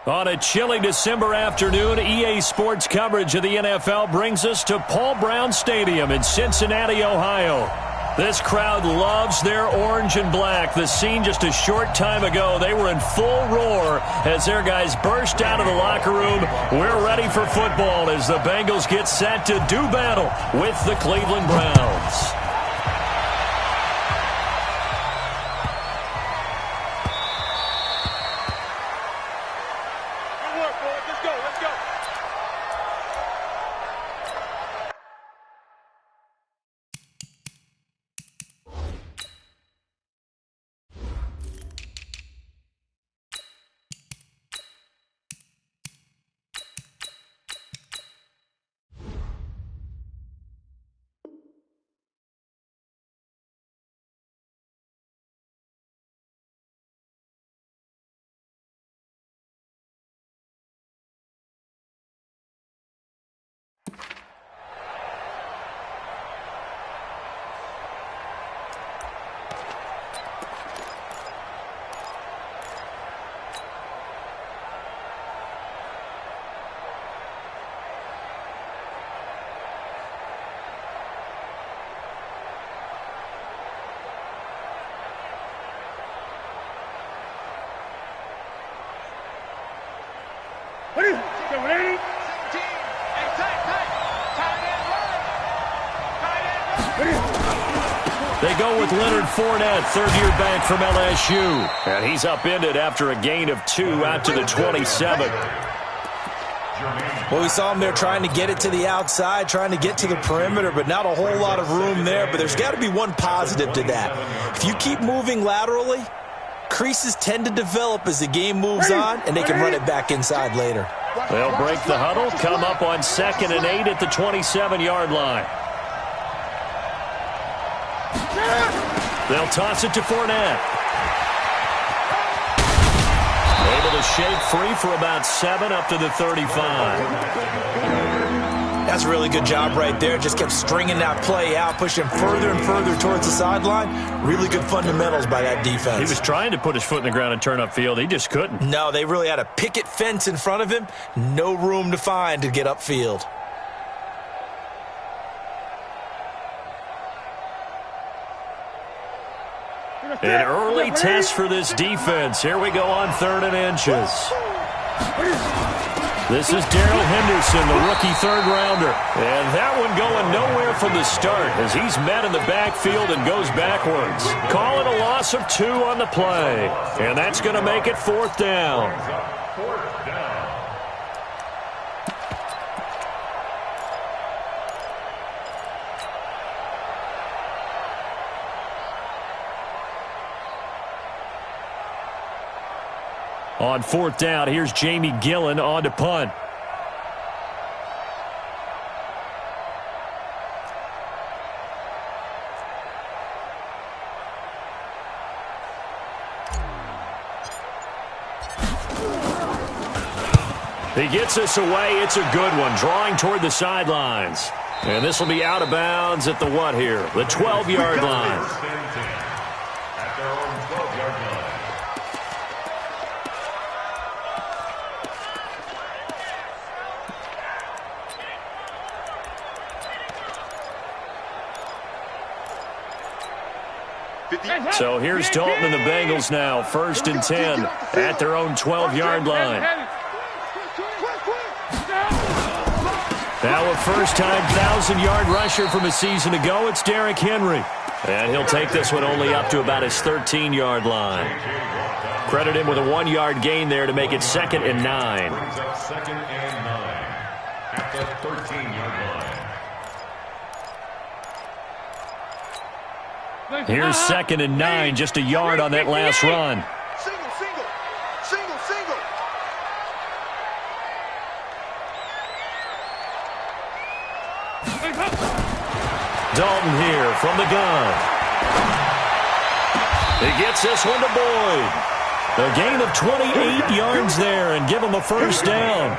On a chilly December afternoon, EA Sports coverage of the NFL brings us to Paul Brown Stadium in Cincinnati, Ohio. This crowd loves their orange and black. The scene just a short time ago, they were in full roar as their guys burst out of the locker room. We're ready for football as the Bengals get set to do battle with the Cleveland Browns. They go with Leonard Fournette, third-year back from LSU. And he's upended after a gain of 2 out to the 27. Well, we saw him there trying to get it to the outside, trying to get to the perimeter, but not a whole lot of room there. But there's got to be one positive to that. If you keep moving laterally, creases tend to develop as the game moves on, and they can run it back inside later. They'll break the huddle, come up on 2nd and 8 at the 27-yard line. They'll toss it to Fournette. Able to shake free for about 7 up to the 35. That's a really good job right there. Just kept stringing that play out, pushing further and further towards the sideline. Really good fundamentals by that defense. He was trying to put his foot in the ground and turn upfield. He just couldn't. No, they really had a picket fence in front of him. No room to find to get upfield. An early test for this defense. Here we go on 3rd and inches. This is Darrell Henderson, the rookie third-rounder. And that one going nowhere from the start as he's met in the backfield and goes backwards. Calling a loss of 2 on the play. And that's going to make it 4th down. On 4th down, here's Jamie Gillen on to punt. He gets us away. It's a good one, drawing toward the sidelines. And this will be out of bounds at the what here? The 12-yard line. So here's Dalton and the Bengals now, 1st and 10 at their own 12-yard line. Now a first-time 1,000-yard rusher from a season ago, it's Derrick Henry. And he'll take this one only up to about his 13-yard line. Credit him with a 1-yard gain there to make it 2nd and 9. 2nd and 9 at the 13-yard line. Here's 2nd and 9, just a yard on that last run. Single. Dalton here from the gun. He gets this one to Boyd. A gain of 28 yards there and give him a 1st down.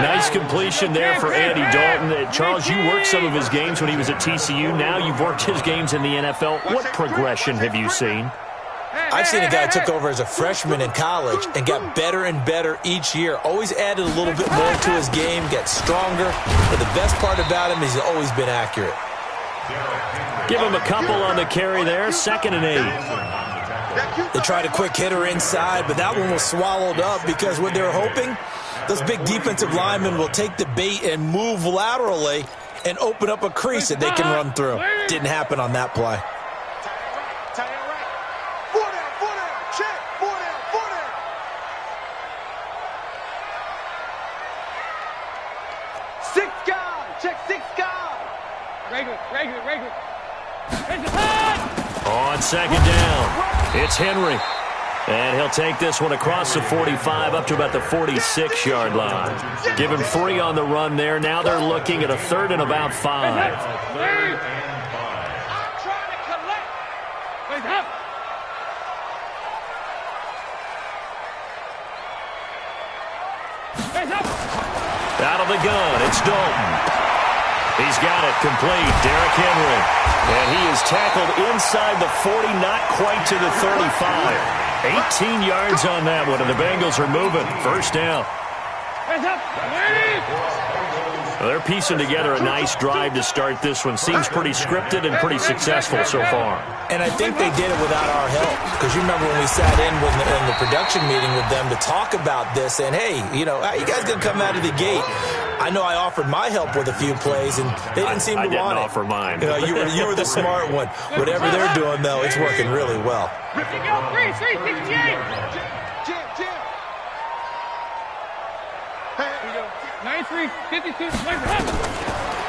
Nice completion there for Andy Dalton. Charles, you worked some of his games when he was at TCU. Now you've worked his games in the NFL. What progression have you seen? I've seen a guy who took over as a freshman in college and got better and better each year. Always added a little bit more to his game, gets stronger. But the best part about him is he's always been accurate. Give him a couple on the carry there, 2nd and 8. They tried a quick hitter inside, but that one was swallowed up because what they were hoping, those big defensive linemen will take the bait and move laterally and open up a crease that they can run through. Didn't happen on that play. Regular. On 2nd down, it's Henry. And he'll take this one across the 45 up to about the 46-yard line. Give him 3 on the run there. Now they're looking at a 3rd and about 5. Out of the gun, it's Dalton. He's got it complete, Derrick Henry. And he is tackled inside the 40, not quite to the 35. 18 yards on that one, and the Bengals are moving. 1st down. Well, they're piecing together a nice drive to start this one. Seems pretty scripted and pretty successful so far. And I think they did it without our help. Because you remember when we sat in the production meeting with them to talk about this, and hey, you know, how you guys going to come out of the gate? I know I offered my help with a few plays, and they didn't seem to want it. I didn't offer mine. You know, you were the smart one. Whatever they're doing, though, it's working really well. 93-52.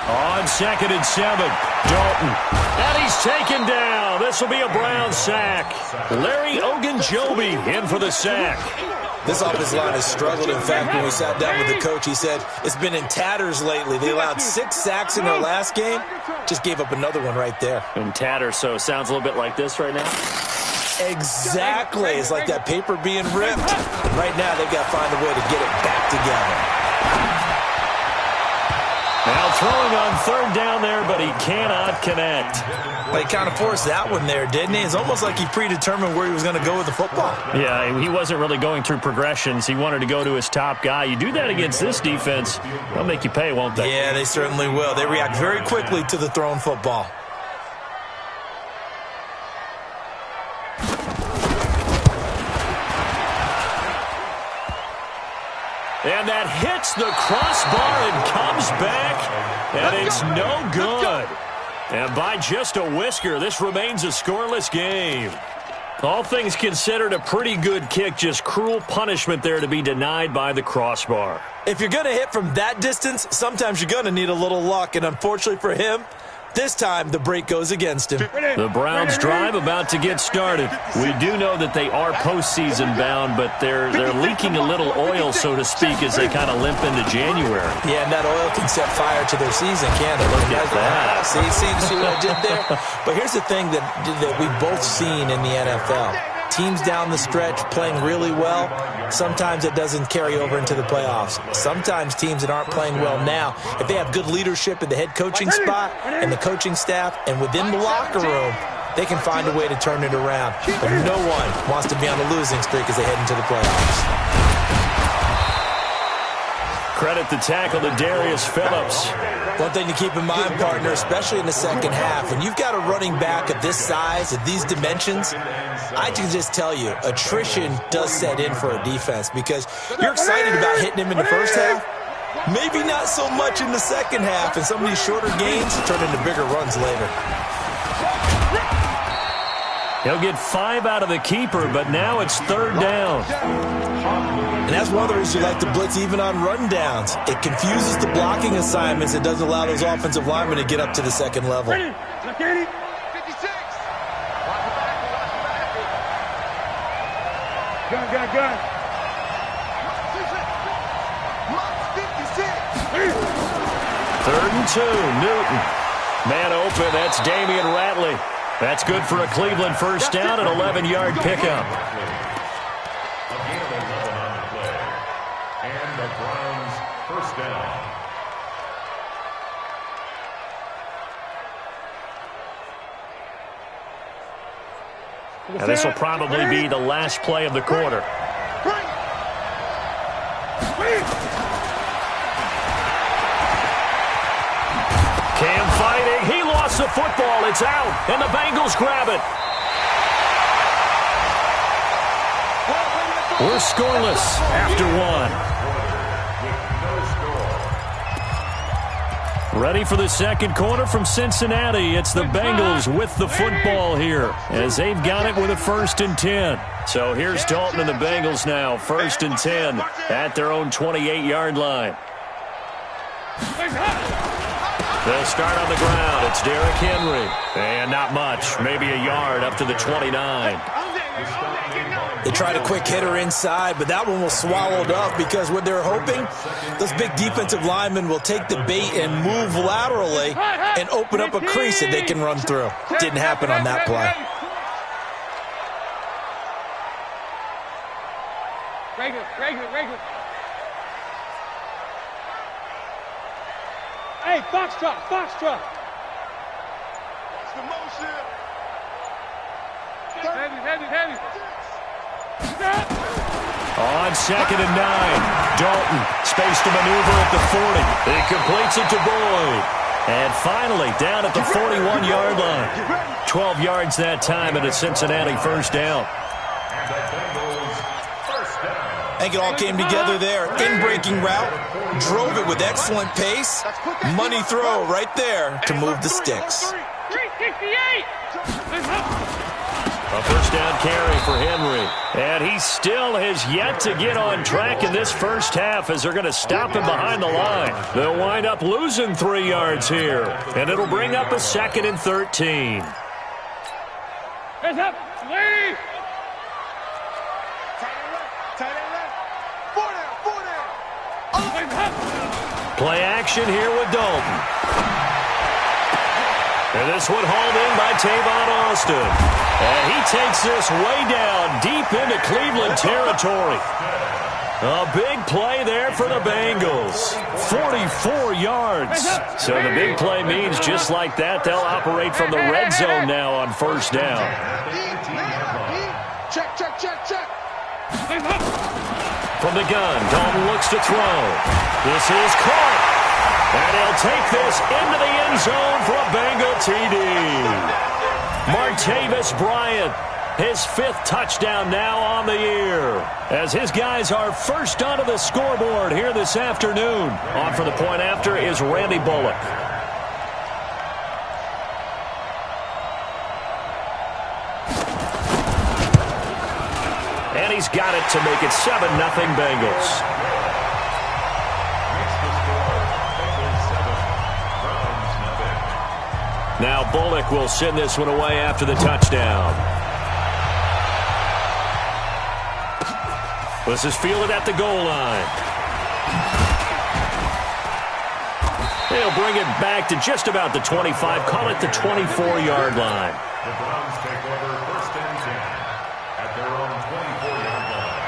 On 2nd and 7, Dalton. And he's taken down. This will be a Brown sack. Larry Ogunjobi in for the sack. This offensive line has struggled. In fact, when we sat down with the coach, he said it's been in tatters lately. They allowed 6 sacks in their last game. Just gave up another one right there. In tatters, so it sounds a little bit like this right now? Exactly. It's like that paper being ripped. And right now, they've got to find a way to get it back together. Now throwing on 3rd down there, but he cannot connect. Well, he kind of forced that one there, didn't he? It's almost like he predetermined where he was going to go with the football. Yeah, he wasn't really going through progressions. He wanted to go to his top guy. You do that against this defense, they'll make you pay, won't they? Yeah, they certainly will. They react very quickly to the thrown football. And that hits the crossbar and comes back, and it's no good. And by just a whisker, this remains a scoreless game. All things considered, a pretty good kick, just cruel punishment there to be denied by the crossbar. If you're going to hit from that distance, sometimes you're going to need a little luck, and unfortunately for him, this time the break goes against him. The Browns drive about to get started. We do know that they are postseason bound, but they're leaking a little oil, so to speak, as they kind of limp into January. Yeah, and that oil can set fire to their season, can't it? Look at that. See what I did there? But here's the thing that we've both seen in the NFL. Teams down the stretch playing really well, sometimes it doesn't carry over into the playoffs. Sometimes teams that aren't playing well now, if they have good leadership at the head coaching spot and the coaching staff and within the locker room, they can find a way to turn it around. But no one wants to be on a losing streak as they head into the playoffs. Credit the tackle to Darius Phillips. One thing to keep in mind, partner, especially in the second half, when you've got a running back of this size, of these dimensions, I can just tell you, attrition does set in for a defense because you're excited about hitting him in the first half, maybe not so much in the second half, and some of these shorter gains turn into bigger runs later. He'll get 5 out of the keeper, but now it's 3rd down. And that's one of the reasons you like to blitz even on rundowns. It confuses the blocking assignments. It doesn't allow those offensive linemen to get up to the second level. 56. Gun. 3rd and 2, Newton. Man open, that's Damian Ratley. That's good for a Cleveland first down, an 11-yard pickup. And the Browns first down. And this will probably be the last play of the quarter. Cam fighting. He lost the football. It's out. And the Bengals grab it. We're scoreless after one. Ready for the second quarter from Cincinnati. It's the Bengals with the football here as they've got it with a 1st and 10. So here's Dalton and the Bengals now, 1st and 10 at their own 28-yard line. They'll start on the ground. It's Derrick Henry. And not much, maybe a yard up to the 29. They tried a quick hitter inside, but that one was swallowed up because what they're hoping, those big defensive linemen will take the bait and move laterally and open up a crease that they can run through. Didn't happen on that play. Regular. Hey, Foxtrot. Watch the motion. Heavy. On 2nd and 9, Dalton space to maneuver at the 40. He completes it to Boyd. And finally, down at the 41-yard line. 12 yards that time and a Cincinnati 1st down. I think it all came together there. In-breaking route, drove it with excellent pace. Money throw right there to move the sticks. 368. A 1st down carry for Henry. And he still has yet to get on track in this first half as they're going to stop him behind the line. They'll wind up losing 3 yards here. And it'll bring up a 2nd and 13. Hands up. Lead. Tight end left. 4 down. Play action here with Dalton. And this one hauled in by Tavon Austin. And he takes this way down deep into Cleveland territory. A big play there for the Bengals. 44 yards. So the big play means just like that, they'll operate from the red zone now on 1st down. Check. From the gun, Dalton looks to throw. This is caught. And he'll take this into the end zone for a Bengal TD. Martavis Bryant, his 5th touchdown now on the year. As his guys are first onto the scoreboard here this afternoon. On for the point after is Randy Bullock. And he's got it to make it 7-0 Bengals. Now Bullock will send this one away after the touchdown. This is fielded at the goal line. They'll bring it back to just about the 25, call it the 24-yard line. The Browns take over 1st and 10 at their own 24-yard line.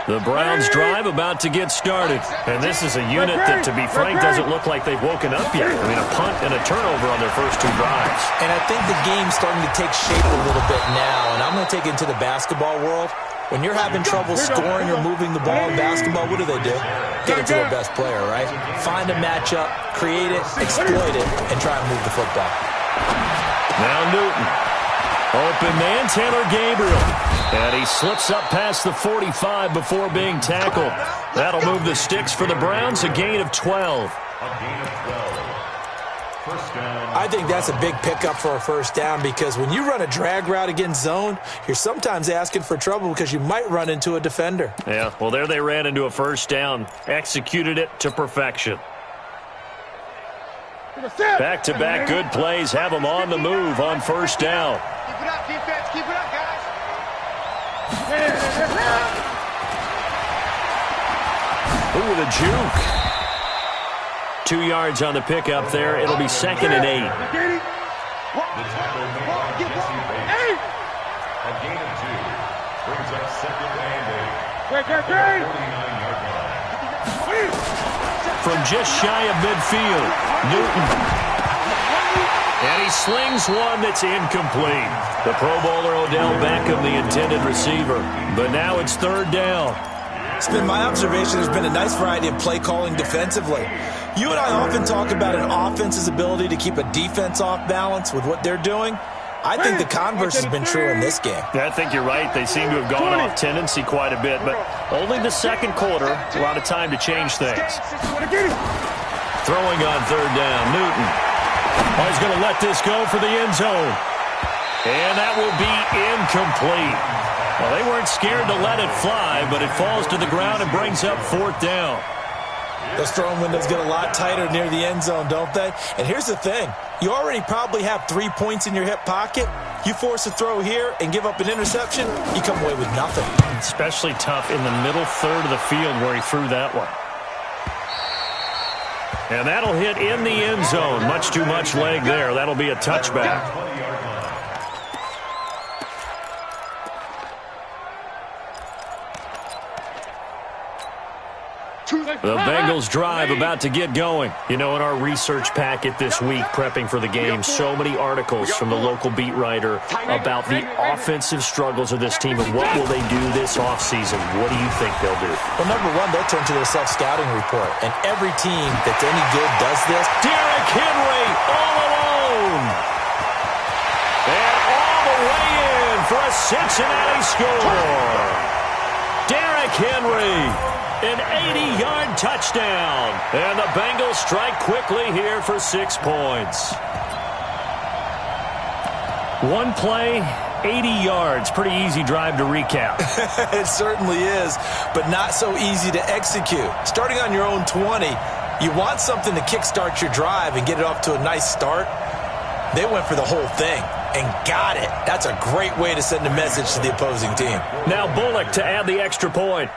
The Browns drive about to get started. And this is a unit that, to be frank, doesn't look like they've woken up yet. I mean, a punt and a turnover on their first 2 drives. And I think the game's starting to take shape a little bit now. And I'm going to take it into the basketball world. When you're having trouble scoring or moving the ball in basketball, what do? Get it to their best player, right? Find a matchup, create it, exploit it, and try and move the football. Now Newton. Open man, Taylor Gabriel. And he slips up past the 45 before being tackled. That'll move the sticks for the Browns, a gain of 12. I think that's a big pickup for a 1st down because when you run a drag route against zone, you're sometimes asking for trouble because you might run into a defender. Yeah, well, there they ran into a 1st down, executed it to perfection. Back-to-back good plays have them on the move on 1st down. Keep it up, defense. Keep it up, guys. Ooh, the juke. 2 yards on the pickup there. It'll be 2nd and 8. The tackle made by Jesse Bates. A gain of 2. Brings up second and 8. 49-yard line. From just shy of midfield, Newton. And he slings one that's incomplete. The Pro Bowler Odell Beckham, the intended receiver. But now it's third down. It's been my observation there's been a nice variety of play calling defensively. You and I often talk about an offense's ability to keep a defense off balance with what they're doing. I think the converse has been true in this game. Yeah, I think you're right. They seem to have gone off tendency quite a bit, but only the second quarter, a lot of time to change things. Throwing on third down, Newton. Oh, he's going to let this go for the end zone. And that will be incomplete. Well, they weren't scared to let it fly, but it falls to the ground and brings up fourth down. Those throwing windows get a lot tighter near the end zone, don't they? And here's the thing. You already probably have 3 points in your hip pocket. You force a throw here and give up an interception, you come away with nothing. Especially tough in the middle third of the field where he threw that one. And that'll hit in the end zone. Much too much leg there. That'll be a touchback. The Bengals drive about to get going. You know, in our research packet this week, prepping for the game, so many articles from the local beat writer about the offensive struggles of this team and what will they do this offseason. What do you think they'll do? Well, number one, they'll turn to their self-scouting report. And every team that's any good does this. Derrick Henry all alone. And all the way in for a Cincinnati score. Derrick Henry. An 80-yard touchdown. And the Bengals strike quickly here for 6 points. One play, 80 yards. Pretty easy drive to recap. It certainly is, but not so easy to execute. Starting on your own 20, you want something to kickstart your drive and get it off to a nice start. They went for the whole thing and got it. That's a great way to send a message to the opposing team. Now Bullock to add the extra point.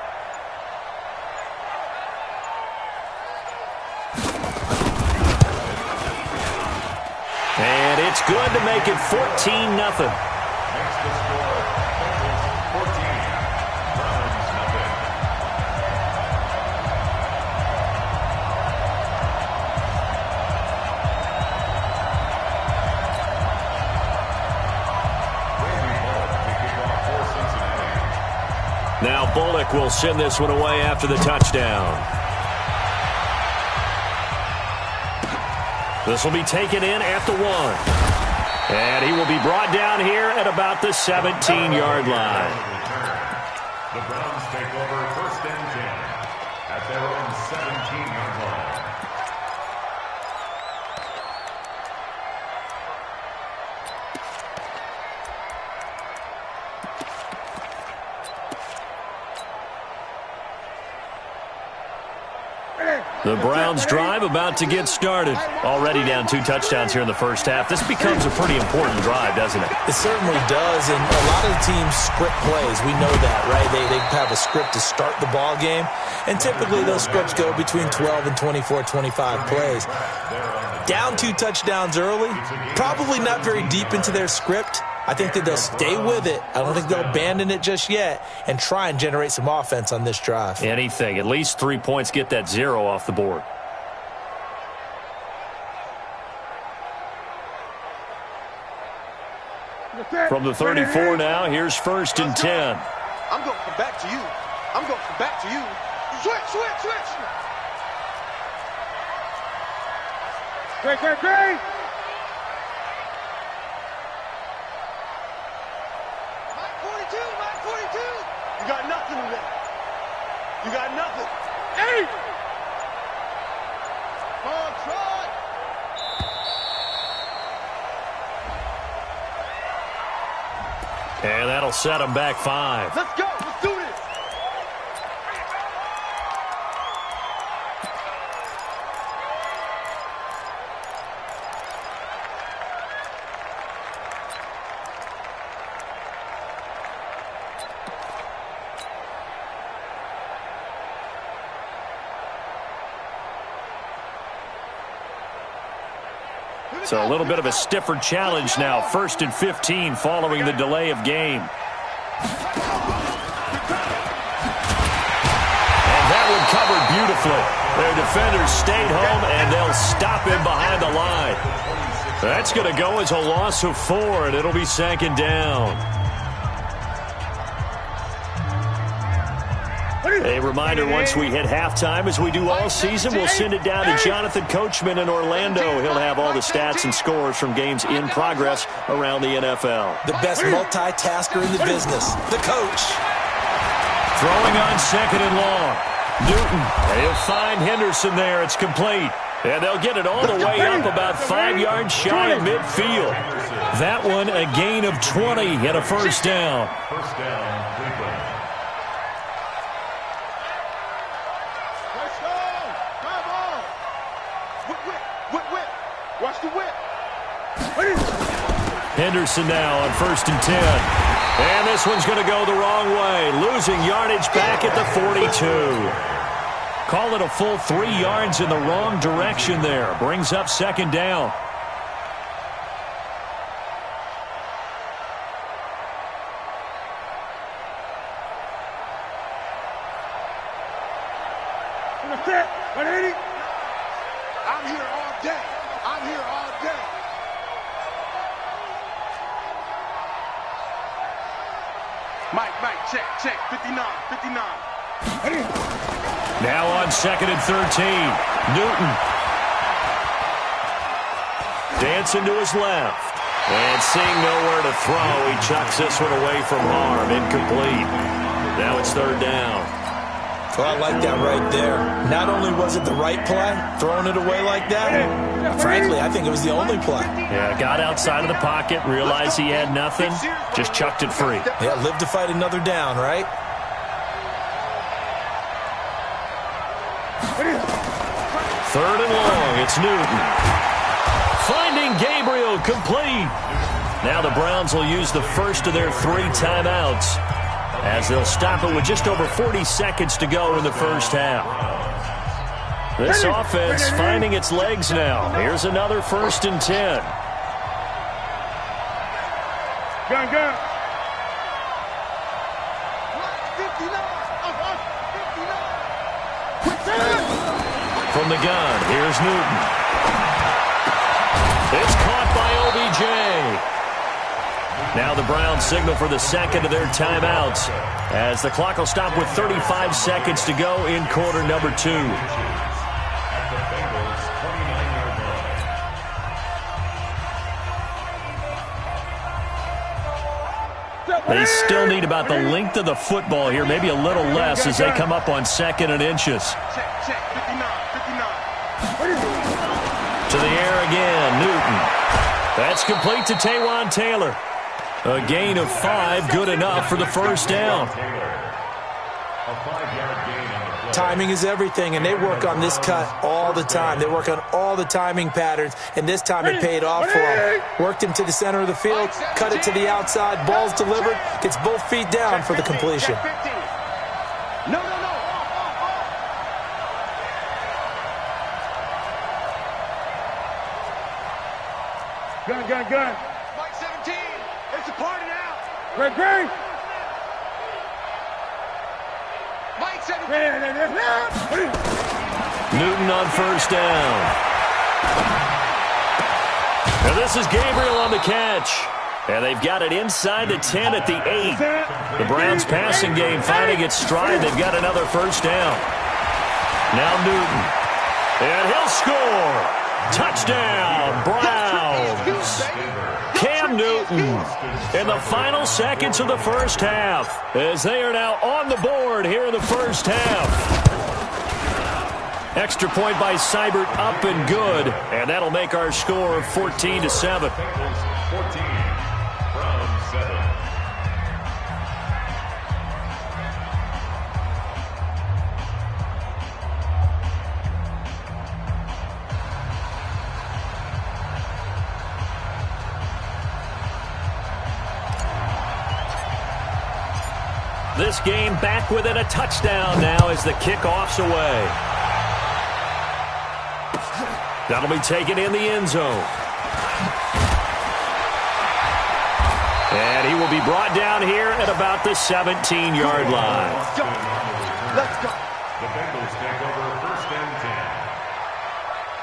And it's good to make it 14-0. Next to score, Bengals 14, Browns 0. Now Bullock will send this one away after the touchdown. This will be taken in at the 1. And he will be brought down here at about the 17-yard line. The Browns take over first and 10 at their own 17-yard line. The Browns drive about to get started. Already down 2 touchdowns here in the first half. This becomes a pretty important drive, doesn't it? It certainly does, and a lot of the teams script plays. We know that, right? They have a script to start the ball game, and typically those scripts go between 12 and 24, 25 plays. Down 2 touchdowns early, probably not very deep into their script. I think that they'll stay with it. I don't think they'll abandon it just yet and try and generate some offense on this drive. Anything. At least 3 points, get that 0 off the board. From the 34 now, here's first and 10. I'm going to come back to you. I'm going to come back to you. Switch. Great. Mike 42. You got nothing in there. You got nothing. Hey! Come on, Troy. And that'll set him back 5. Let's go. Let's do this. So a little bit of a stiffer challenge now. First and 15 following the delay of game. safely. Their defenders stayed home, and they'll stop him behind the line. That's going to go as a loss of 4, and it'll be 2nd down. A reminder, once we hit halftime, as we do all season, we'll send it down to Jonathan Coachman in Orlando. He'll have all the stats and scores from games in progress around the NFL. The best multitasker in the business, the coach. Throwing on 2nd and long. Newton, they'll find Henderson there. It's complete. And they'll get it all the way up about 5 yards shy of midfield. That one a gain of 20 and a first down. First down, Cleveland. Watch the whip. Henderson now on 1st and 10. And this one's going to go the wrong way. Losing yardage back at the 42. Call it a full 3 yards in the wrong direction there. Brings up 2nd down. I'm here all day. I'm here all day. Mike, check, 59. Now on 2nd and 13. Newton. Dancing to his left. And seeing nowhere to throw, he chucks this one away from harm. Incomplete. Now it's 3rd down. Well, I like that right there. Not only was it the right play, throwing it away like that, frankly, I think it was the only play. Yeah, got outside of the pocket, realized he had nothing, just chucked it free. Yeah, live to fight another down, right? Third and long, it's Newton. Finding Gabriel, complete. Now the Browns will use the first of their 3 timeouts, as they'll stop it with just over 40 seconds to go in the first half. This offense finding its legs now. Here's another 1st and 10. Gun. 59. From the gun, here's Newton. It's caught by OBJ. Now the Browns signal for the 2nd of their timeouts, as the clock will stop with 35 seconds to go in quarter number 2. At the Bengals' 29-yard line. They still need about the length of the football here, maybe a little less, as they come up on 2nd and inches. Check, 59. To the air again, Newton. That's complete to Taywan Taylor. A gain of 5, good enough for the first down. A 5-yard gain on the play. Timing is everything, and they work on this cut all the time. They work on all the timing patterns, and this time it paid off for them. Worked him to the center of the field, cut it to the outside, ball's delivered, gets both feet down for the completion. No. Gun. Mike 17. It's a party now. Great. Mike 17. Newton on 1st down. Now this is Gabriel on the catch. And they've got it inside the 10 at the 8. The Browns passing game finding its stride. They've got another first down. Now Newton. And he'll score. Touchdown, Browns. Cam Newton in the final seconds of the first half, as they are now on the board here in the first half. Extra point by Seibert, up and good, and that'll make our score 14-7. 14, Browns 7. This game back within a touchdown now as the kickoff's away. That'll be taken in the end zone. And he will be brought down here at about the 17-yard line. Let's go. The Bengals take over first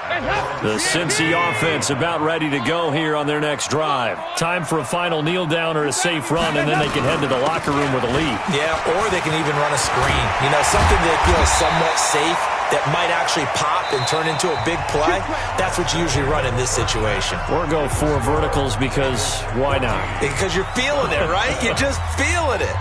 The Cincy offense about ready to go here on their next drive. Time for a final kneel down or a safe run, and then they can head to the locker room with a lead. Yeah, or they can even run a screen. You know, something that feels somewhat safe that might actually pop and turn into a big play. That's what you usually run in this situation. Or go 4 verticals because why not? Because you're feeling it, right? You're just feeling it.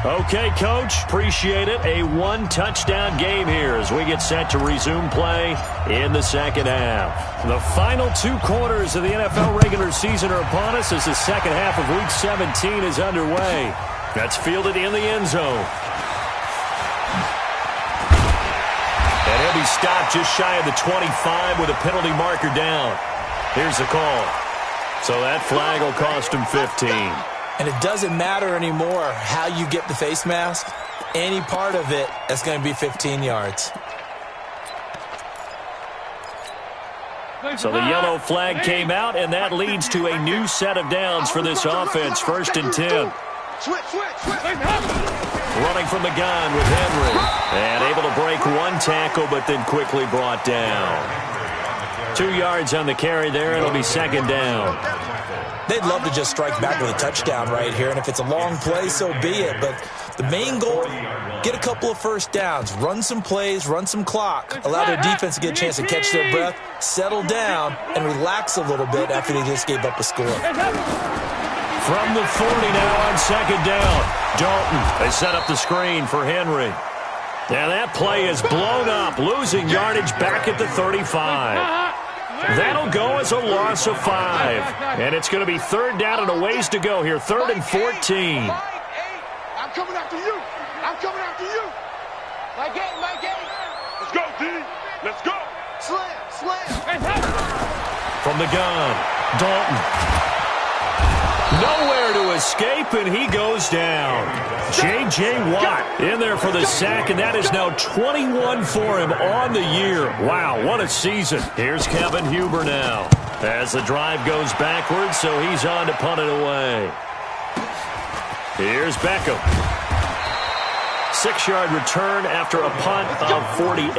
Okay, Coach, appreciate it. A 1-touchdown game here as we get set to resume play in the second half. The final 2 quarters of the NFL regular season are upon us as the second half of Week 17 is underway. That's fielded in the end zone. And he'll be stopped just shy of the 25 with a penalty marker down. Here's the call. So that flag will cost him 15. And it doesn't matter anymore how you get the face mask. Any part of it, that's going to be 15 yards. So the yellow flag came out, and that leads to a new set of downs for this offense. 1st and 10. Running from the gun with Henry. And able to break 1 tackle, but then quickly brought down. 2 yards on the carry there. It'll be 2nd down. They'd love to just strike back with a touchdown right here, and if it's a long play, so be it. But the main goal, get a couple of first downs, run some plays, run some clock, allow their defense to get a chance to catch their breath, settle down, and relax a little bit after they just gave up a score. From the 40 now on 2nd down. Dalton, they set up the screen for Henry. Now that play is blown up, losing yardage back at the 35. That'll go as a loss of 5. And it's going to be 3rd down and a ways to go here. 3rd and 14. I'm coming after you. I'm coming after you. My game, my game. Let's go, D. Let's go. Slam, slam. From the gun, Dalton. Nowhere to escape, and he goes down. J.J. Watt in there for the sack, and that is now 21 for him on the year. Wow, what a season. Here's Kevin Huber now as the drive goes backwards, so he's on to punt it away. Here's Beckham. 6-yard return after a punt of 48.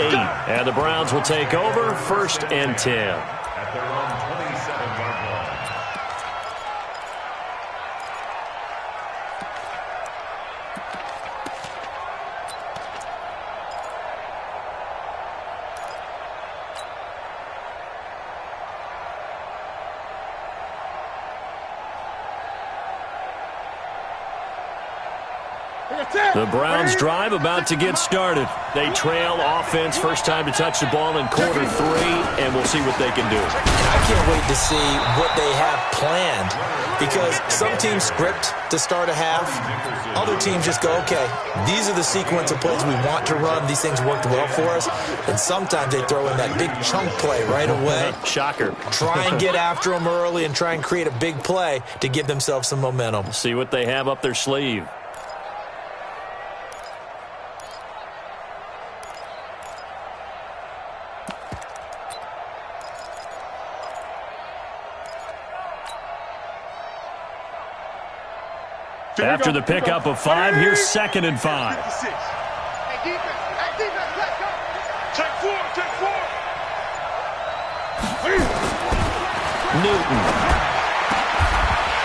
And the Browns will take over 1st and 10. At their own 27-yard line. The Browns drive about to get started. They trail offense, first time to touch the ball in quarter 3, and we'll see what they can do. I can't wait to see what they have planned, because some teams script to start a half. Other teams just go, okay, these are the sequence of plays we want to run. These things worked well for us. And sometimes they throw in that big chunk play right away. Shocker. Try and get after them early and try and create a big play to give themselves some momentum. See what they have up their sleeve. After the pickup of 5, here's 2nd and 5. Hey, defense, let's go. Check 4. Newton.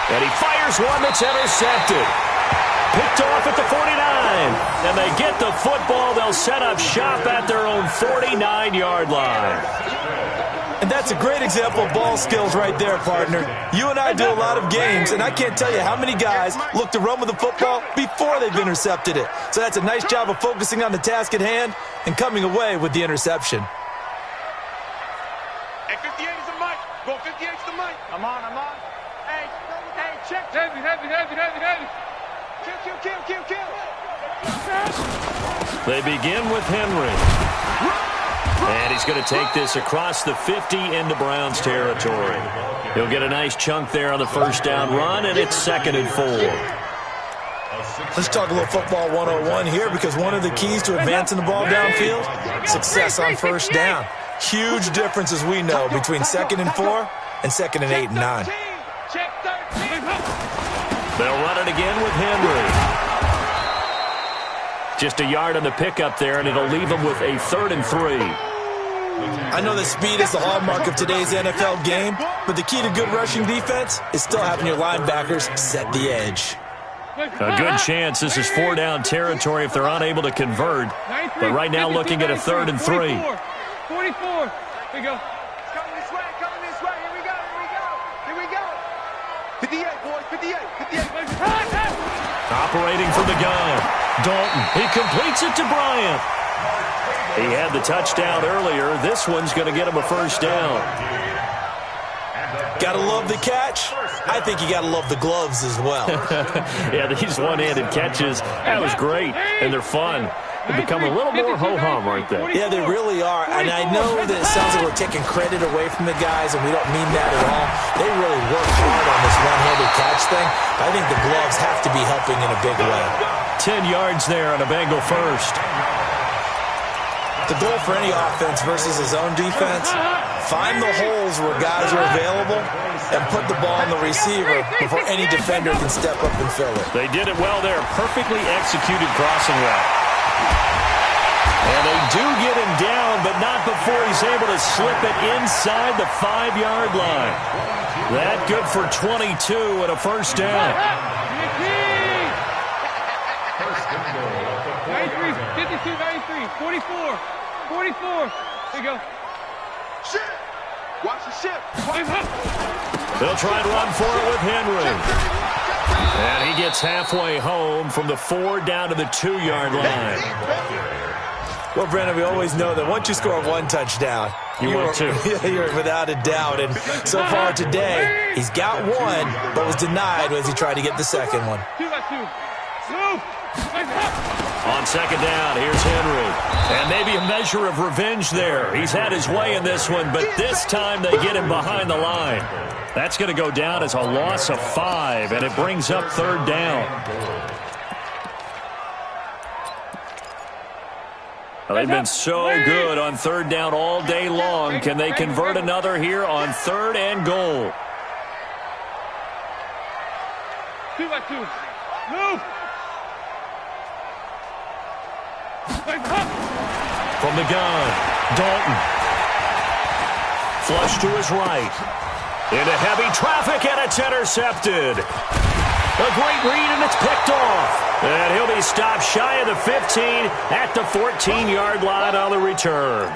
And he fires one that's intercepted. Picked off at the 49. And they get the football. They'll set up shop at their own 49-yard line. And that's a great example of ball skills right there, partner. You and I do a lot of games, and I can't tell you how many guys look to run with the football before they've intercepted it. So that's a nice job of focusing on the task at hand and coming away with the interception. Hey, 58 is the mic. Go 58 is the mic. I'm on. Hey, check. Heavy. Kill. They begin with Henry. And he's going to take this across the 50 into Browns territory. He'll get a nice chunk there on the first down run, and it's 2nd and 4. Let's talk a little football 101 here, because one of the keys to advancing the ball downfield, success on first down. Huge difference, as we know, between 2nd and 4 and 2nd and 8 and 9. They'll run it again with Henry. Just a yard on the pickup there, and it'll leave them with a 3rd and 3. I know that speed is the hallmark of today's NFL game, but the key to good rushing defense is still having your linebackers set the edge. A good chance this is 4-down territory if they're unable to convert. But right now looking at a 3rd and 3. 44. Here we go. Coming this way. Here we go. 58, boys. 58. Operating from the gun. Dalton, he completes it to Bryant. He had the touchdown earlier. This one's going to get him a 1st down. Gotta love the catch. I think you gotta love the gloves as well. Yeah, these one-handed catches, that was great, and they're fun. They become a little more ho-hum, aren't they? Yeah, they really are. And I know that it sounds like we're taking credit away from the guys, and we don't mean that at all. They really work hard on this one-handed catch thing. I think the gloves have to be helping in a big way. 10 yards there on a Bengal 1st. The goal for any offense versus his own defense, find the holes where guys are available and put the ball on the receiver before any defender can step up and fill it. They did it well there. Perfectly executed crossing route. And they do get him down, but not before he's able to slip it inside the 5-yard line. That good for 22 and a 1st down. 93, 52, 93, 44. Here you go. Shit. Watch the ship. They'll try and run for it with Henry. And he gets halfway home from the 4 down to the 2-yard line. Well, Brendan, we always know that once you score 1 touchdown, you're without a doubt. And so far today, he's got 1, but was denied as he tried to get the 2nd one. 2-by-2. Move. On 2nd down, here's Henry. And maybe a measure of revenge there. He's had his way in this one, but this time they get him behind the line. That's going to go down as a loss of 5, and it brings up 3rd down. Well, they've been so good on 3rd down all day long. Can they convert another here on 3rd and goal? 2-by-2. Move. From the gun, Dalton. Flush to his right. Into heavy traffic, and it's intercepted. A great read, and it's picked off. And he'll be stopped shy of the 15 at the 14-yard line on the return.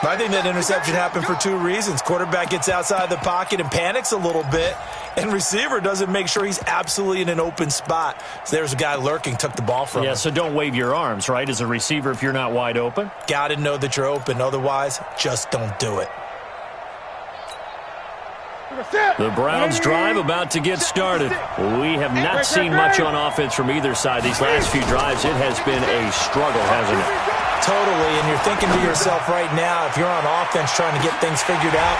I think that interception happened for 2 reasons. Quarterback gets outside the pocket and panics a little bit, and receiver doesn't make sure he's absolutely in an open spot. So there's a guy lurking, took the ball from him. Yeah, so don't wave your arms, right, as a receiver if you're not wide open? Got to know that you're open. Otherwise, just don't do it. The Browns drive about to get started. We have not seen much on offense from either side. These last few drives, it has been a struggle, hasn't it? Totally, and you're thinking to yourself right now, if you're on offense trying to get things figured out,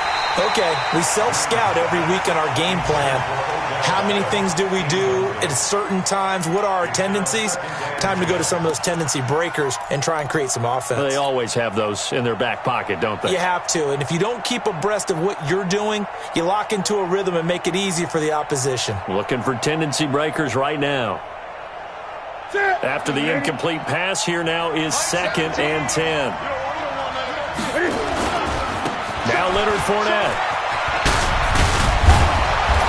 okay, we self-scout every week in our game plan. How many things do we do at certain times? What are our tendencies? Time to go to some of those tendency breakers and try and create some offense. They always have those in their back pocket, don't they? You have to, and if you don't keep abreast of what you're doing, you lock into a rhythm and make it easy for the opposition. Looking for tendency breakers right now. After the incomplete pass, here now is 2nd and 10. Now Leonard Fournette.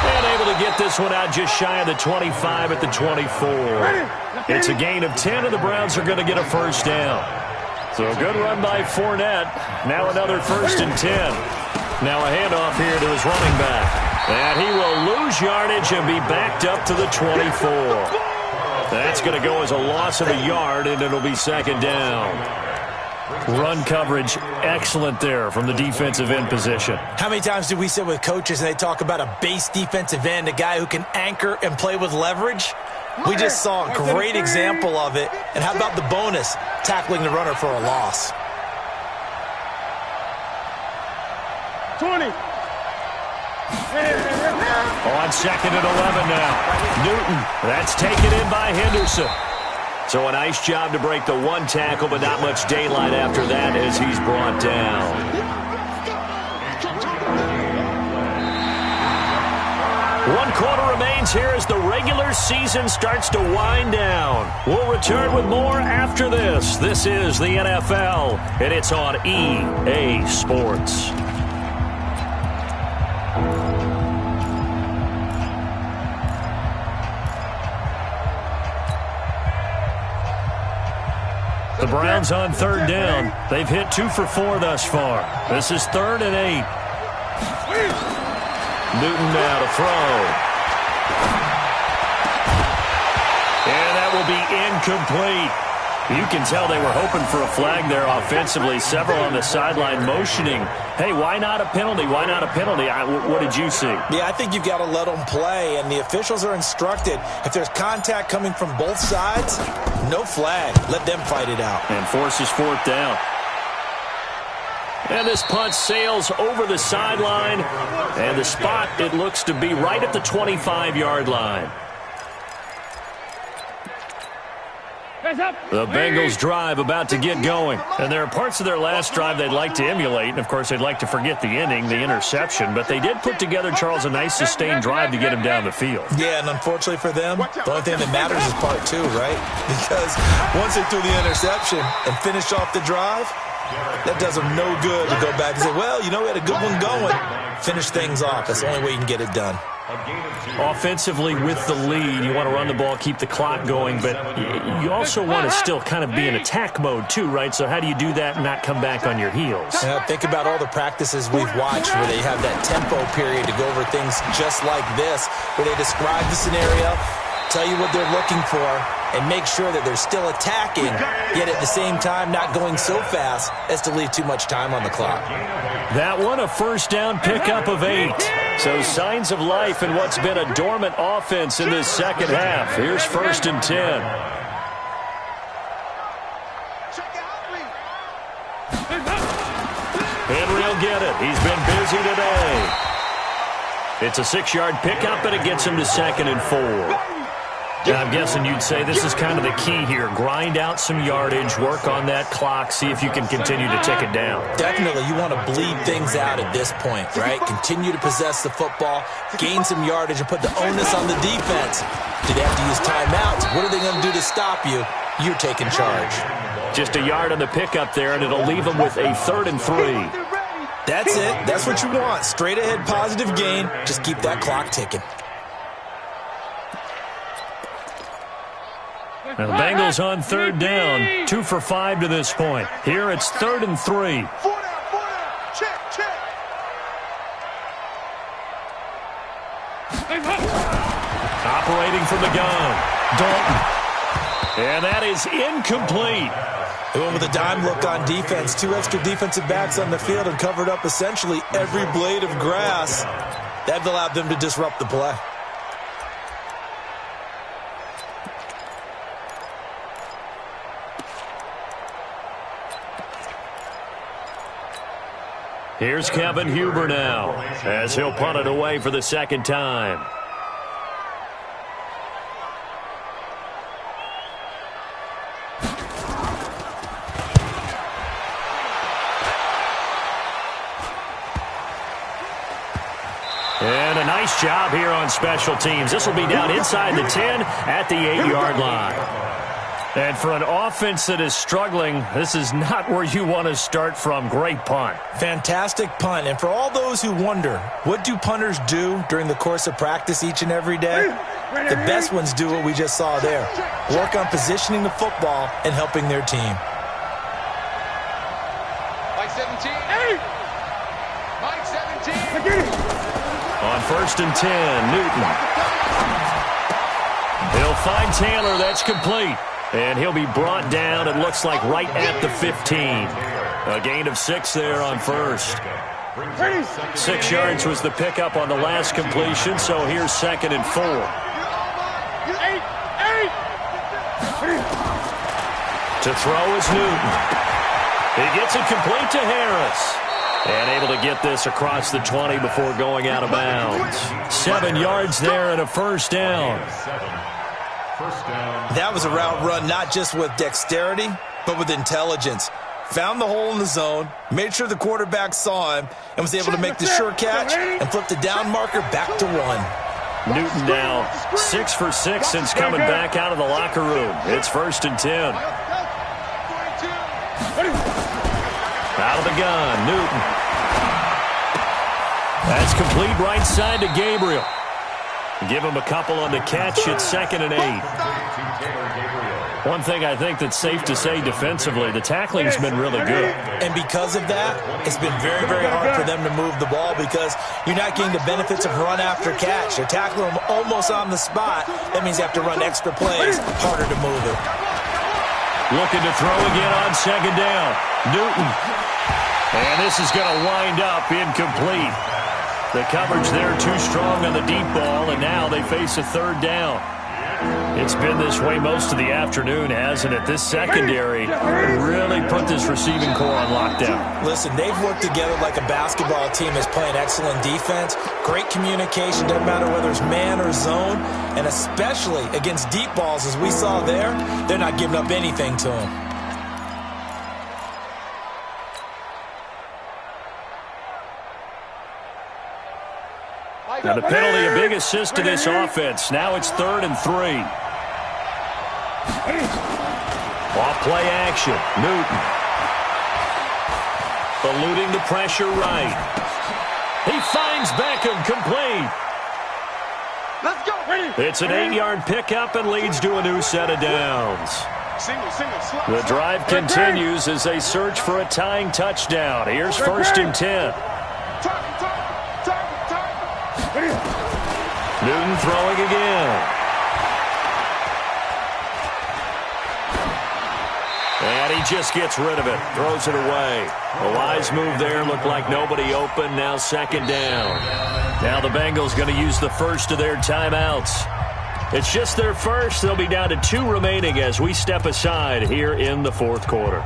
And able to get this one out just shy of the 25 at the 24. It's a gain of 10, and the Browns are going to get a 1st down. So a good run by Fournette. Now another 1st and 10. Now a handoff here to his running back. And he will lose yardage and be backed up to the 24. That's going to go as a loss of a yard, and it'll be 2nd down. Run coverage, excellent there from the defensive end position. How many times do we sit with coaches and they talk about a base defensive end, a guy who can anchor and play with leverage? We just saw a great example of it. And how about the bonus, tackling the runner for a loss? 20. On 2nd and 11 now. Newton, that's taken in by Henderson. So a nice job to break the 1 tackle, but not much daylight after that as he's brought down. 1 quarter remains here as the regular season starts to wind down. We'll return with more after this. This is the NFL, and it's on EA Sports. The Browns on third down. They've hit 2 for 4 thus far. This is 3rd and 8. Newton now to throw. And that will be incomplete. You can tell they were hoping for a flag there offensively. Several on the sideline motioning. Hey, why not a penalty? Why not a penalty? What did you see? Yeah, I think you've got to let them play, and the officials are instructed. If there's contact coming from both sides, no flag. Let them fight it out. And forces 4th down. And this punt sails over the sideline. And the spot, it looks to be right at the 25-yard line. The Bengals drive about to get going. And there are parts of their last drive they'd like to emulate. And, of course, they'd like to forget the ending, the interception. But they did put together, Charles, a nice sustained drive to get him down the field. Yeah, and unfortunately for them, the only thing that matters is part 2, right? Because once they threw the interception and finished off the drive, that does them no good to go back and say, well, you know, we had a good one going. Finish things off. That's the only way you can get it done. Offensively with the lead, you want to run the ball, keep the clock going, but you also want to still kind of be in attack mode too, right? So how do you do that and not come back on your heels? Think about all the practices we've watched where they have that tempo period to go over things just like this, where they describe the scenario, tell you what they're looking for, and make sure that they're still attacking, yet at the same time not going so fast as to leave too much time on the clock. That one, a first down pickup of 8. So signs of life in what's been a dormant offense in this second half. Here's 1st and 10. Henry will get it. He's been busy today. It's a 6-yard pickup, and it gets him to 2nd and 4. And I'm guessing you'd say this is kind of the key here. Grind out some yardage, work on that clock, see if you can continue to tick it down. Definitely. You want to bleed things out at this point, right? Continue to possess the football, gain some yardage, and put the onus on the defense. Do they have to use timeouts? What are they going to do to stop you? You're taking charge. Just a yard on the pickup there, and it'll leave them with a 3rd and 3. That's it. That's what you want. Straight ahead positive gain. Just keep that clock ticking. Now the Bengals on 3rd down, 2 for 5 to this point. Here it's 3rd and 3. Check. Operating from the gun, Dalton. And that is incomplete. They went with a dime look on defense. 2 extra defensive backs on the field and covered up essentially every blade of grass. That allowed them to disrupt the play. Here's Kevin Huber now, as he'll punt it away for the 2nd time. And a nice job here on special teams. This will be down inside the 10 at the 8-yard line. And for an offense that is struggling, this is not where you want to start from. Great punt. Fantastic punt. And for all those who wonder, what do punters do during the course of practice each and every day? The best ones do what we just saw there. Work on positioning the football and helping their team. Mike 17. Mike 17. On 1st and 10, Newton. He'll find Taylor. That's complete. And he'll be brought down, it looks like, right at the 15. A gain of 6 there on 1st. 6 yards was the pickup on the last completion, so here's 2nd and 4. To throw is Newton. He gets it complete to Harris. And able to get this across the 20 before going out of bounds. 7 yards there and a first down. That was a route run not just with dexterity, but with intelligence. Found the hole in the zone, made sure the quarterback saw him, and was able to make the sure catch and flip the down marker back to 1. Newton now 6 for 6 since coming back out of the locker room. It's 1st and 10. Out of the gun, Newton. That's complete right side to Gabriel. Give him a couple on the catch. It's 2nd and 8. One thing I think that's safe to say defensively, the tackling's been really good. And because of that, it's been very, very hard for them to move the ball because you're not getting the benefits of run after catch. They're tackling them almost on the spot. That means you have to run extra plays, harder to move it. Looking to throw again on 2nd down. Newton. And this is going to wind up incomplete. The coverage there too strong on the deep ball, and now they face a 3rd down. It's been this way most of the afternoon, hasn't it? This secondary really put this receiving core on lockdown. Listen, they've worked together like a basketball team that's playing excellent defense. Great communication, doesn't matter whether it's man or zone. And especially against deep balls, as we saw there, they're not giving up anything to them. And the penalty, a big assist to this offense. Now it's 3rd and 3. Off play action. Newton. Eluding the pressure right. He finds Beckham complete. Let's go. It's an 8-yard pickup and leads to a new set of downs. The drive continues as they search for a tying touchdown. Here's 1st and 10. Newton throwing again. And he just gets rid of it. Throws it away. A wise move there. Looked like nobody open. Now 2nd down. Now the Bengals going to use the first of their timeouts. It's just their first. They'll be down to 2 remaining as we step aside here in the 4th quarter.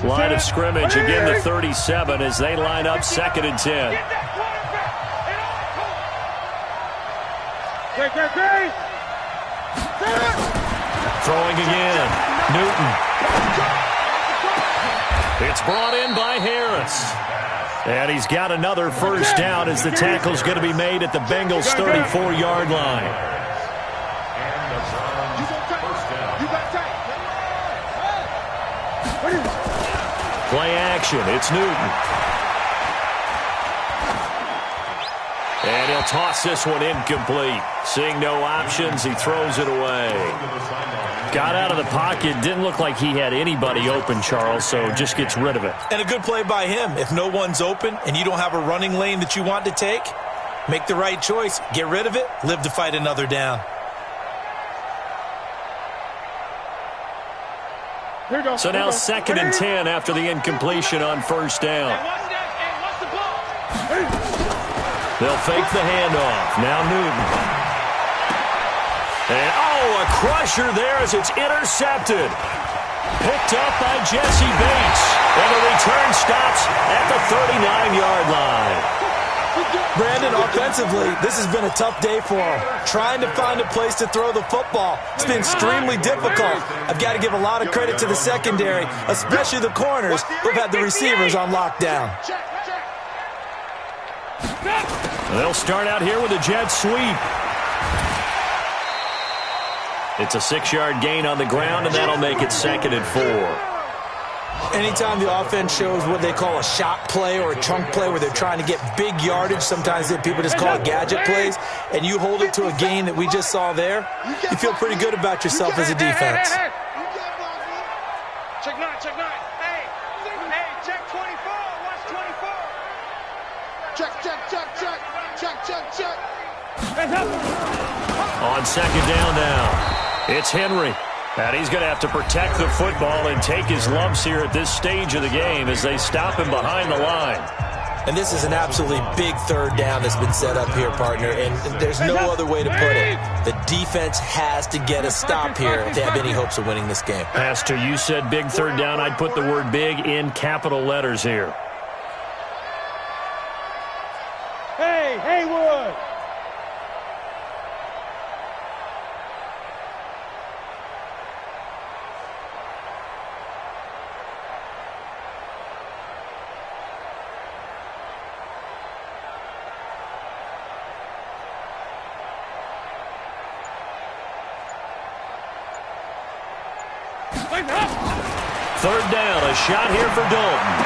Line of scrimmage, again the 37 as they line up 2nd and 10. Throwing again. Newton. It's brought in by Harris. And he's got another 1st down as the tackle's going to be made at the Bengals' 34-yard line. Play action. It's Newton. And he'll toss this one incomplete. Seeing no options, he throws it away. Got out of the pocket. Didn't look like he had anybody open, Charles, so just gets rid of it. And a good play by him. If no one's open and you don't have a running lane that you want to take, make the right choice. Get rid of it. Live to fight another down. So now 2nd and 10 after the incompletion on 1st down. They'll fake the handoff. Now Newton. And, a crusher there as it's intercepted. Picked up by Jesse Bates. And the return stops at the 39-yard line. Brandon, offensively, this has been a tough day for him. Trying to find a place to throw the football. It's been extremely difficult. I've got to give a lot of credit to the secondary, especially the corners who've had the receivers on lockdown. They'll start out here with a jet sweep. It's a 6-yard gain on the ground, and that'll make it 2nd and 4. Anytime the offense shows what they call a shot play or a chunk play where they're trying to get big yardage, sometimes people just call it gadget plays, and you hold it to a gain that we just saw there, you feel pretty good about yourself as a defense. Check 9, check 9. Hey, check 24. Watch 24. Check. On 2nd down now, it's Henry. And he's going to have to protect the football and take his lumps here at this stage of the game as they stop him behind the line. And this is an absolutely big 3rd down that's been set up here, partner, and there's no other way to put it. The defense has to get a stop here if they have any hopes of winning this game. Pastor, you said big 3rd down. I'd put the word big in capital letters here. Hey, Haywood! Third down, a shot here for Dalton.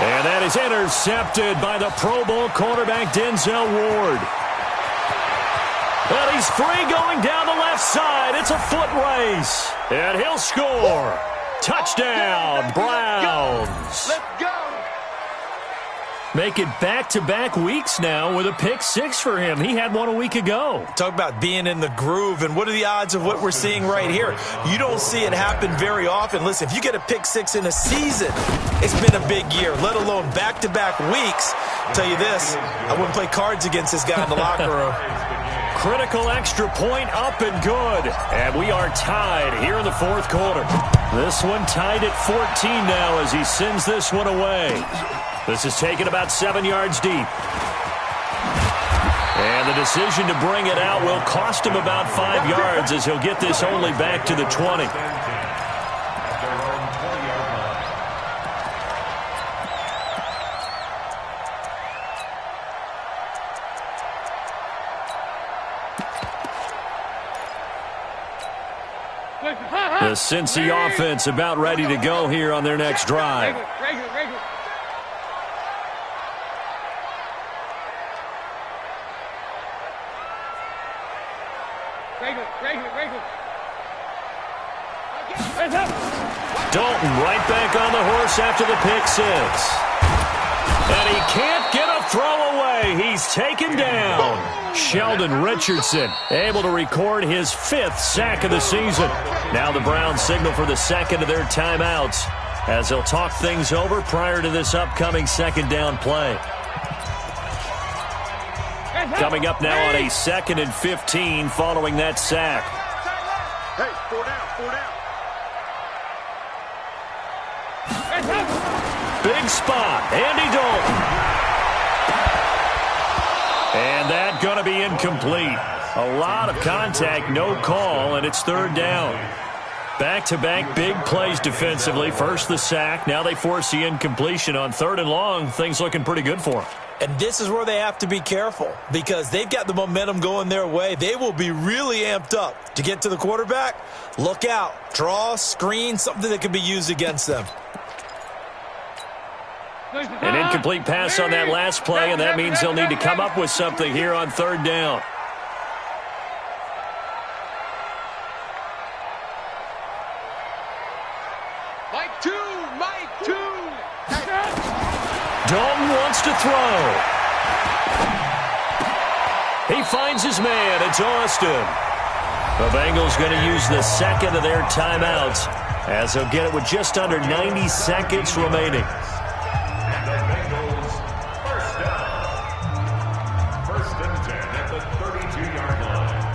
And that is intercepted by the Pro Bowl cornerback Denzel Ward. And he's free going down the left side. It's a foot race. And he'll score. Touchdown, Browns. Let's go. Make it back-to-back weeks now with a pick six for him. He had one a week ago. Talk about being in the groove, and what are the odds of what we're seeing right here? You don't see it happen very often. Listen, if you get a pick six in a season, it's been a big year, let alone back-to-back weeks. I'll tell you this, I wouldn't play cards against this guy in the locker room. Critical extra point up and good. And we are tied here in the fourth quarter. This one tied at 14 now as he sends this one away. This is taken about 7 yards deep. And the decision to bring it out will cost him about 5 yards as he'll get this only back to the 20. The Cincy offense about ready to go here on their next drive. Dalton right back on the horse after the pick six. And he can't get a throw away. He's taken down. Sheldon Richardson able to record his 5th sack of the season. Now the Browns signal for the second of their timeouts as they'll talk things over prior to this upcoming second down play. Coming up now on a 2nd and 15 following that sack. Hey, 4 down. Big spot, Andy Dalton. And that going to be incomplete. A lot of contact, no call, and it's 3rd down. Back-to-back big plays defensively. First the sack, now they force the incompletion on 3rd and long. Things looking pretty good for them. And this is where they have to be careful because they've got the momentum going their way. They will be really amped up to get to the quarterback. Look out. Draw, screen, something that can be used against them. An incomplete pass on that last play, and that means they'll need to come up with something here on 3rd down. Mike 2. Dalton wants to throw. He finds his man. It's Austin. The Bengals going to use the second of their timeouts as they'll get it with just under 90 seconds remaining. And the Bengals first down. 1st and 10 at the 32-yard line.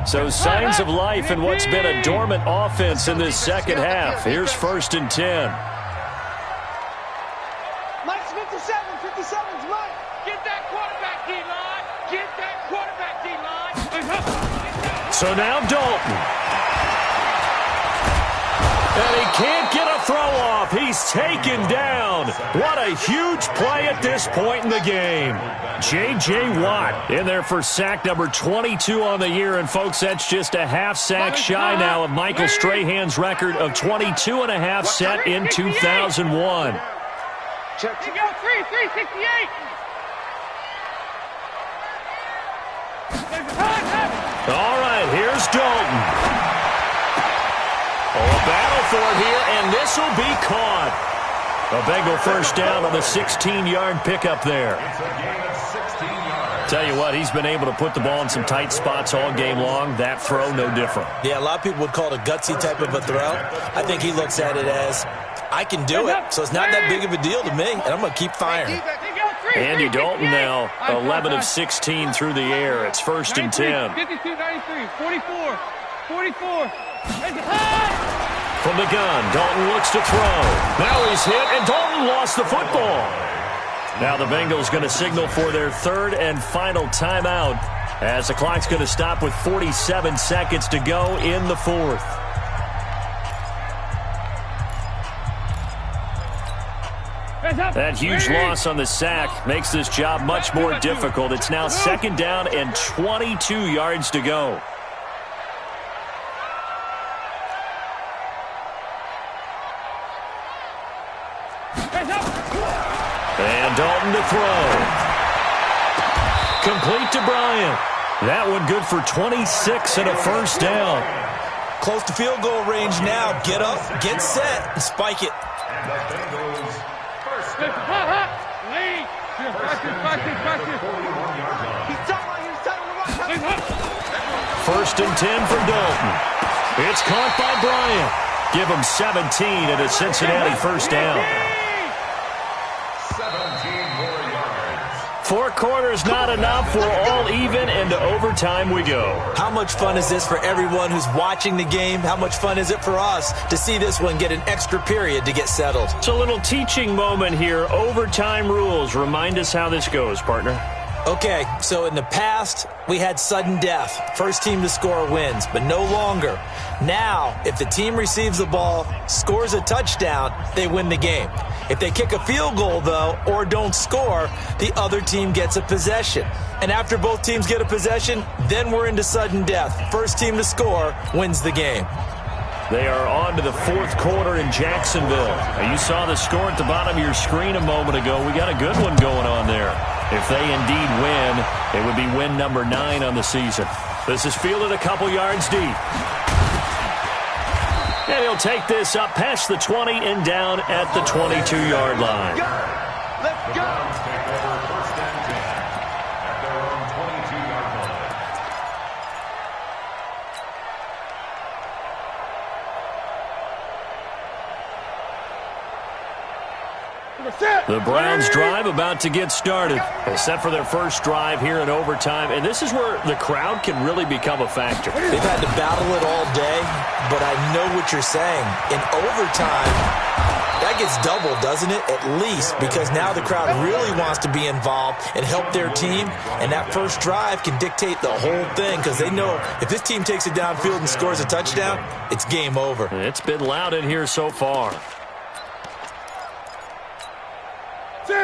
So signs of life in what's been a dormant offense in this second half. Here's 1st and 10. Mike's 57. 57's Mike. Get that quarterback, D-line. Get that quarterback, D-line. So now Dalton. And he can't get a throw off. He's taken down. What a huge play at this point in the game. J.J. Watt in there for sack number 22 on the year. And, folks, that's just a half sack shy now of Michael Strahan's record of 22 and a half set in 2001. Check. 368. All right, here's Dalton. Oh, a battle for it here, and this will be caught. A Bengal first down on the 16-yard pickup there. It's a gain of 16 yards. Tell you what, he's been able to put the ball in some tight spots all game long. That throw, no different. Yeah, a lot of people would call it a gutsy type of a throw. I think he looks at it as, I can do it, so it's not that big of a deal to me, and I'm going to keep firing. Andy Dalton now 11 of 16 through the air. It's 1st and 10. 52, 93, 44, 44. From the gun, Dalton looks to throw. Now he's hit, and Dalton lost the football. Now the Bengals going to signal for their 3rd and final timeout as the clock's going to stop with 47 seconds to go in the 4th. That huge loss on the sack makes this job much more difficult. It's now 2nd down and 22 yards to go. And Dalton to throw. Complete to Bryant. That one good for 26 and a first down. Close to field goal range now. Get up, get set, and spike it. First and 10 for Dalton. It's caught by Bryant. Give him 17 and a Cincinnati first down. 17 more yards. 4 quarters not enough. We're all even, and to overtime we go. How much fun is this for everyone who's watching the game? How much fun is it for us to see this one get an extra period to get settled? It's a little teaching moment here. Overtime rules. Remind us how this goes, partner. Okay, so in the past, we had sudden death. First team to score wins, but no longer. Now, if the team receives the ball, scores a touchdown, they win the game. If they kick a field goal, though, or don't score, the other team gets a possession. And after both teams get a possession, then we're into sudden death. First team to score wins the game. They are on to the 4th quarter in Jacksonville. Now, you saw the score at the bottom of your screen a moment ago. We got a good one going on there. If they indeed win, it would be win number 9 on the season. This is fielded a couple yards deep. And he'll take this up past the 20 and down at the 22-yard line. Let's go. Take over 1st and 10 at their own 22-yard line. The Browns drive about to get started. Set for their first drive here in overtime. And this is where the crowd can really become a factor. They've had to battle it all day, but I know what you're saying. In overtime, that gets doubled, doesn't it? At least, because now the crowd really wants to be involved and help their team. And that first drive can dictate the whole thing because they know if this team takes it downfield and scores a touchdown, it's game over. It's been loud in here so far.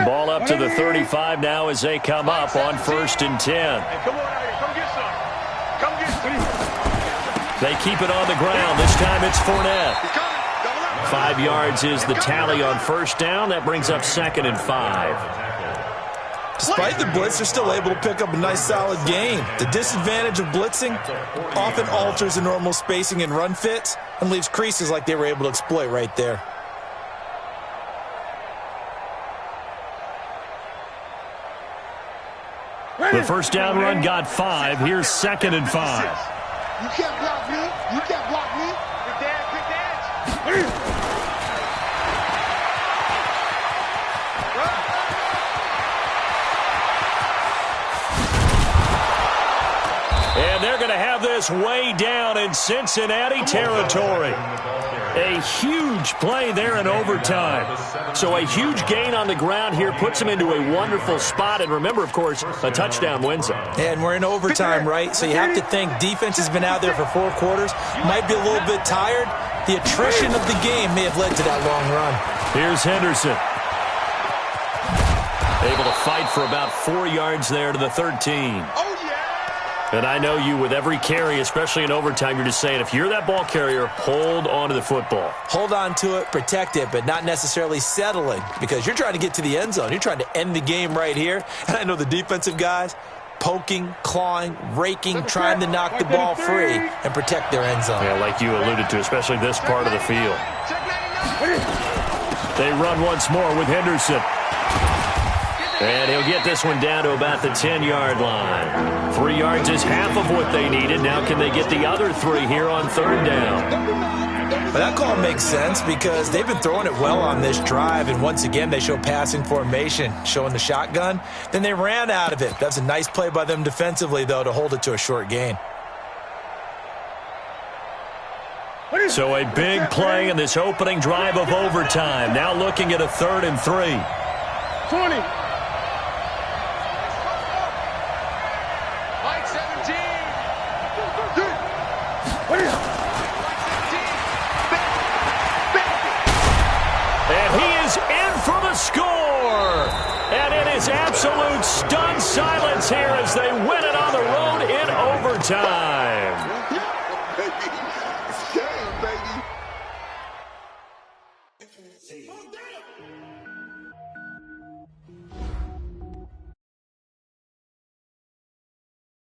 Ball up to the 35 now as they come up on 1st and 10. Hey, come on out here. Come get some. Come get some. They keep it on the ground. This time it's Fournette. 5 yards is the tally on first down. That brings up 2nd and 5. Despite the blitz, they're still able to pick up a nice, solid gain. The disadvantage of blitzing often alters the normal spacing and run fits and leaves creases like they were able to exploit right there. The first down run got 5. Here's 2nd and 5. You can't block me. You can't block me. Good dance. And they're going to have this way down in Cincinnati territory. A huge play there in overtime. So a huge gain on the ground here puts them into a wonderful spot. And remember, of course, a touchdown wins them. And we're in overtime, right? So you have to think defense has been out there for 4 quarters. Might be a little bit tired. The attrition of the game may have led to that long run. Here's Henderson. Able to fight for about 4 yards there to the 13. And I know you, with every carry, especially in overtime, you're just saying, if you're that ball carrier, hold on to the football. Hold on to it, protect it, but not necessarily settling because you're trying to get to the end zone. You're trying to end the game right here. And I know the defensive guys poking, clawing, raking, trying to knock the ball free and protect their end zone. Yeah, like you alluded to, especially this part of the field. They run once more with Henderson. And he'll get this one down to about the 10-yard line. 3 yards is half of what they needed. Now can they get the other 3 here on 3rd down? But that call makes sense because they've been throwing it well on this drive, and once again they show passing formation, showing the shotgun. Then they ran out of it. That's a nice play by them defensively, though, to hold it to a short gain. So a big play in this opening drive of overtime. Now looking at a 3rd and 3. 20. And he is in for the score. is absolute stunned silence here as they win it on the road in overtime.